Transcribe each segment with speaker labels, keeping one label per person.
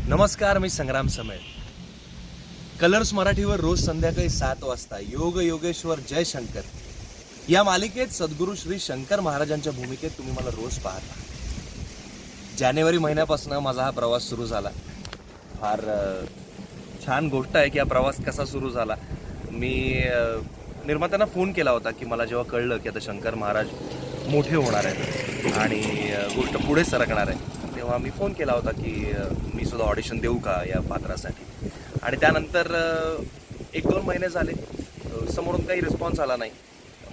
Speaker 1: नमस्कार, मी संग्राम समेळ. कलर्स मराठीवर रोज संध्याकाळी 7 वाजता योग योगेश्वर जय शंकर या मालिकेत सद्गुरू श्री शंकर महाराजांच्या भूमिकेत तुम्ही मला रोज पाहता. जानेवारी महिन्यापासून माझा हा प्रवास सुरू झाला. फार छान गोष्ट आहे की हा प्रवास कसा सुरू झाला. मी निर्मात्यांना फोन केला होता की मला जेव्हा कळलं की आता शंकर महाराज मोठे होणार आहेत आणि गोष्ट पुढे सरकणार आहे, तेव्हा मी फोन केला होता की मी सुद्धा ऑडिशन देऊ का या पात्रासाठी. आणि त्यानंतर 1-2 महिने झाले, समोरून काही रिस्पॉन्स आला नाही.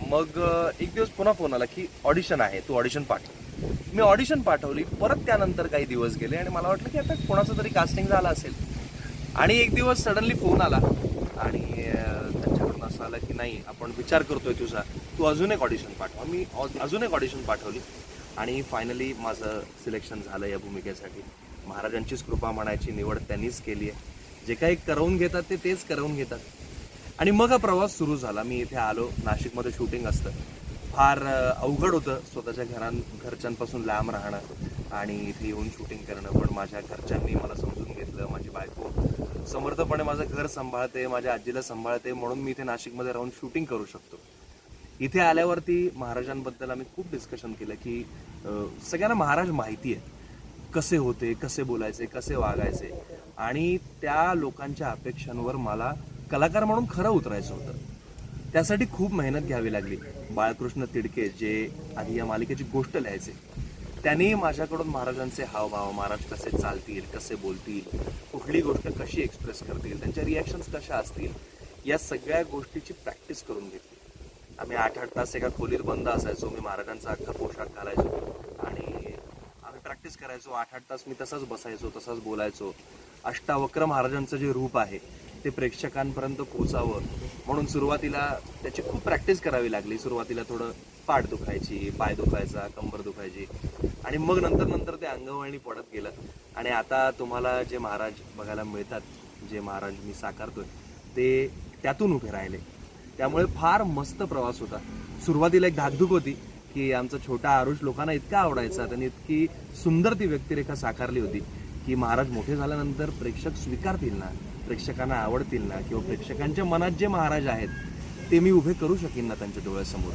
Speaker 1: मग एक दिवस पुन्हा फोन आला की ऑडिशन आहे, तू ऑडिशन पाठव. मी ऑडिशन पाठवली. परत त्यानंतर काही दिवस गेले आणि मला वाटलं की आता कोणाचं तरी कास्टिंग झालं असेल. आणि एक दिवस सडनली फोन आला आणि त्यांच्याकडून असं आलं की नाही, आपण विचार करतोय तुझा, तू अजून एक ऑडिशन पाठवा. मी अजून एक ऑडिशन पाठवली आणि फायनली माझं सिलेक्शन झालं या भूमिकेसाठी. महाराजांचीच कृपा म्हणायची, निवड त्यांनीच केली आहे. जे काही करवून घेतात ते तेच करवून घेतात. आणि मग हा प्रवास सुरू झाला. मी इथे आलो. नाशिकमध्ये शूटिंग असतं. फार अवघड होतं स्वतःच्या घरच्यांपासून लांब राहणं आणि इथे येऊन शूटिंग करणं. पण माझ्या घरच्यांनी मला समजून घेतलं. माझी बायको समर्थपणे माझं घर सांभाळते, माझ्या आजीला सांभाळते, म्हणून मी इथे नाशिकमध्ये राहून शूटिंग करू शकतो. इथे आल्यावरती महाराजांबद्दल आम्ही खूप डिस्कशन केलं की सगळ्यांना महाराज माहिती आहे, कसे होते, कसे बोलायचे, कसे वागायचे. आणि त्या लोकांच्या अपेक्षांवर मला कलाकार म्हणून खरं उतरायचं होतं. त्यासाठी खूप मेहनत घ्यावी लागली. बाळकृष्ण तिडके, जे आधी या मालिकेची गोष्ट लिहायचे, त्यांनी माझ्याकडून महाराजांचे हावभाव, महाराज कसे चालतील, कसे बोलतील, कुठली गोष्ट कशी एक्सप्रेस करतील, त्यांच्या रिॲक्शन्स कशा असतील, या सगळ्या गोष्टीची प्रॅक्टिस करून घेतली. आम्ही 8-8 तास एका खोलीत बंद असायचो. मी महाराजांचा अख्खा पोशाख घालायचो आणि आम्ही प्रॅक्टिस करायचो. 8-8 तास मी तसाच बसायचो, तसाच बोलायचो. अष्टावक्र महाराजांचं जे रूप आहे ते प्रेक्षकांपर्यंत पोचावं म्हणून सुरुवातीला त्याची खूप प्रॅक्टिस करावी लागली. सुरुवातीला थोडं पाठ दुखायची, पाय दुखायचा, कंबर दुखायची आणि मग नंतर ते अंगवळणी पडत गेलं. आणि आता तुम्हाला जे महाराज बघायला मिळतात, जे महाराज मी साकारतोय, ते त्यातून उभे राहिले. त्यामुळे फार मस्त प्रवास होता. सुरुवातीला एक धाकधूक होती की आमचा छोटा आरुष लोकांना इतका आवडायचा, त्यांनी इतकी सुंदर ती व्यक्तिरेखा साकारली होती की महाराज मोठे झाल्यानंतर प्रेक्षक स्वीकारतील ना, प्रेक्षकांना आवडतील ना, किंवा प्रेक्षकांच्या मनात जे महाराज आहेत ते मी उभे करू शकीन ना त्यांच्या डोळ्यासमोर.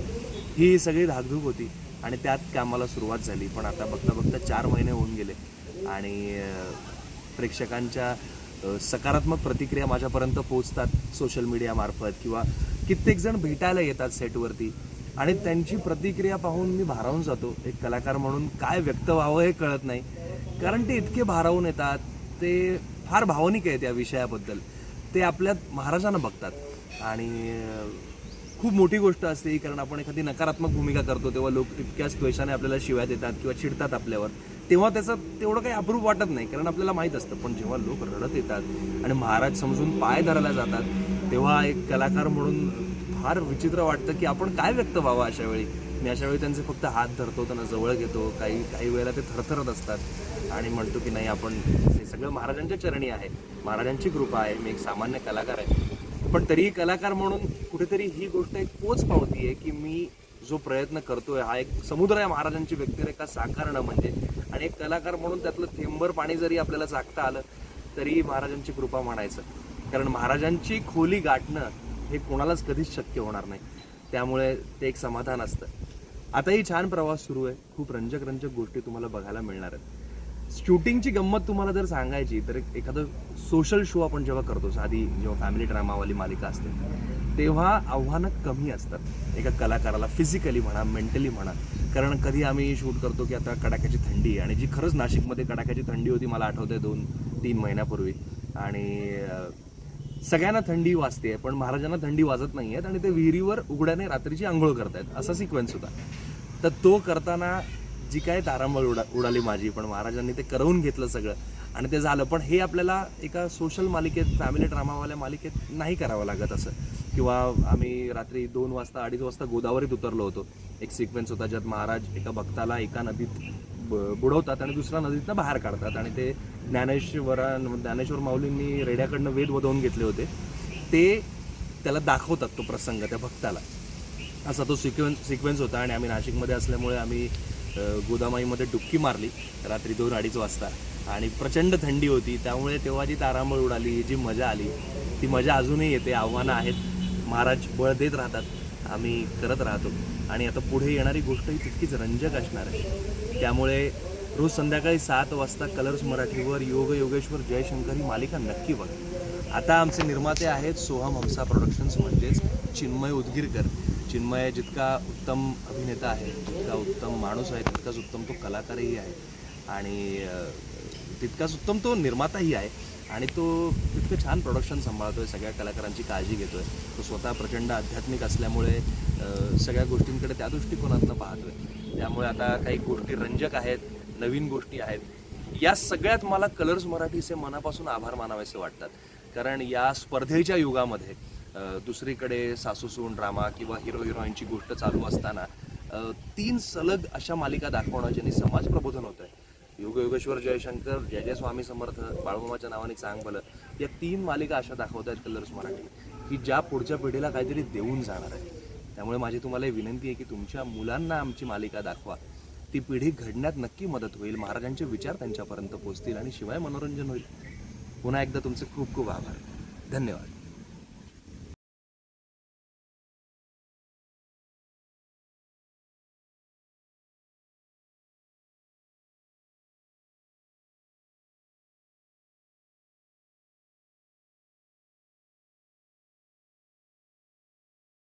Speaker 1: ही सगळी धाकधूक होती आणि त्यात कामाला सुरुवात झाली. पण आता बघता 4 महिने होऊन गेले आणि प्रेक्षकांच्या सकारात्मक प्रतिक्रिया माझ्यापर्यंत पोहोचतात सोशल मीडियामार्फत, किंवा कित्येक जण भेटायला येतात सेटवरती आणि त्यांची प्रतिक्रिया पाहून मी भारावून जातो. एक कलाकार म्हणून काय व्यक्त व्हावं हे कळत नाही, कारण ते इतके भारावून येतात. ते फार भावनिक आहेत या विषयाबद्दल. ते आपल्यात महाराजांना बघतात आणि खूप मोठी गोष्ट असते ही, कारण आपण एखादी नकारात्मक भूमिका करतो तेव्हा लोक इतक्याच द्वेषाने आपल्याला शिव्या देतात किंवा चिडतात आपल्यावर. तेव्हा त्याचं तेवढं काही अप्रूप वाटत नाही, कारण आपल्याला माहीत असतं. पण जेव्हा लोक रडत येतात आणि महाराज समजून पाय धरायला जातात, तेव्हा एक कलाकार म्हणून फार विचित्र वाटतं की आपण काय व्यक्त व्हावं अशा वेळी. मी अशा वेळी त्यांचे फक्त हात धरतो, त्यांना जवळ घेतो. काही वेळेला ते थरथरत असतात आणि म्हणतो की नाही, आपण हे सगळं महाराजांच्या चरणी आहे, महाराजांची कृपा आहे. मी एक सामान्य कलाकार आहे, पण तरीही कलाकार म्हणून कुठेतरी ही गोष्ट एक पोच पावतीये की मी जो प्रयत्न करतोय हा एक समुद्र आहे महाराजांची व्यक्तिरेखा साकारणं म्हणजे. आणि एक कलाकार म्हणून त्यातलं थेंबर पाणी जरी आपल्याला चाकता आलं तरी महाराजांची कृपा म्हणायचं, कारण महाराजांची खोली गाठणं हे कोणालाच कधीच शक्य होणार नाही. त्यामुळे ते एक समाधान असतं. आताही छान प्रवास सुरू आहे. खूप रंजक गोष्टी तुम्हाला बघायला मिळणार आहेत. शूटिंगची गंमत तुम्हाला जर सांगायची तर एखादं सोशल शो आपण जेव्हा करतो, साधी जेव्हा फॅमिली ड्रामावाली मालिका असते, तेव्हा आव्हानं कमी असतात एका कलाकाराला, फिजिकली म्हणा, मेंटली म्हणा. कारण कधी आम्ही शूट करतो की आता कडाक्याची थंडी, आणि जी खरंच नाशिकमध्ये कडाक्याची थंडी होती, मला आठवतंय 2-3 महिन्यापूर्वी, आणि सगळ्यांना थंडी वाजते पण महाराजांना थंडी वाजत नाही आहेत आणि ते विहिरीवर उघड्याने रात्रीची आंघोळ करतायत, असा सिक्वेन्स होता. तर तो करताना जी काय तारांबळ उडाली माझी, पण महाराजांनी ते करवून घेतलं सगळं आणि ते झालं. पण हे आपल्याला एका सोशल मालिकेत, फॅमिली ड्रामावाल्या मालिकेत नाही करावं लागत असं. किंवा आम्ही रात्री 2 वाजता 2:30 वाजता गोदावरीत उतरलो होतो. एक सिक्वेन्स होता ज्यात महाराज एका भक्ताला एका नदीत बुडवतात आणि दुसऱ्या नदीतनं बाहेर काढतात, आणि ते ज्ञानेश्वर माऊलींनी रेड्याकडनं वेद वधवून घेतले होते, ते त्याला दाखवतात तो प्रसंग त्या भक्ताला. असा तो सिक्वेन्स होता. आणि आम्ही नाशिकमध्ये असल्यामुळे आम्ही गोदामाईमध्ये डुबकी मारली रात्री 2-2:30 वाजता आणि प्रचंड थंडी होती, त्यामुळे तेव्हा जी तारांबळ उडाली, जी मजा आली, ती मजा अजूनही येते. आव्हानं आहेत, महाराज बळ देत राहतात, आम्ही करत राहतो. आणि आता पुढे येणारी गोष्ट ही तितकीच रंजक असणार आहे. त्यामुळे रोज संध्याकाळी 7 वाजता कलर्स मराठीवर योग योगेश्वर जयशंकर ही मालिका नक्की बघा. आता आमचे निर्माते आहेत सोहम हंसा प्रोडक्शन्स, म्हणजेच चिन्मय उदगीरकर. चिन्मय जितका उत्तम अभिनेता आहे, जितका उत्तम माणूस आहे, तितकाच उत्तम तो कलाकारही आहे आणि तितकाच उत्तम तो निर्माताही आहे. आणि तो तितकं छान प्रोडक्शन सांभाळतो आहे, सगळ्या कलाकारांची काळजी घेतो आहे. तो स्वतः प्रचंड आध्यात्मिक असल्यामुळे सगळ्या गोष्टींकडे त्या दृष्टिकोनातनं पाहतो आहे. त्यामुळे आता काही गोष्टी रंजक आहेत, नवीन गोष्टी आहेत. या सगळ्यात मला कलर्स मराठीचे मनापासून आभार मानावेसे वाटतात. कारण या स्पर्धेच्या युगामध्ये दुसरीकडे सासूसून ड्रामा किंवा हिरो हिरोईनची गोष्ट चालू असताना 3 सलग अशा मालिका दाखवणं ज्यांनी समाज प्रबोधन होतं आहे. योग योगेश्वर जयशंकर, जय जय स्वामी समर्थ, बाळूमामाच्या नावाने चांग भलं, या 3 मालिका अशा दाखवत आहेत कलर्स मराठी, की ज्या पुढच्या पिढीला काहीतरी देऊन जाणार आहे. त्यामुळे माझी तुम्हाला विनंती आहे की तुमच्या मुलांना आमची मालिका दाखवा. ती पिढी घडण्यात नक्की मदत होईल, महाराजांचे विचार त्यांच्यापर्यंत पोहोचतील आणि शिवाय मनोरंजन होईल. पुन्हा एकदा तुमचे खूप खूप आभार. धन्यवाद.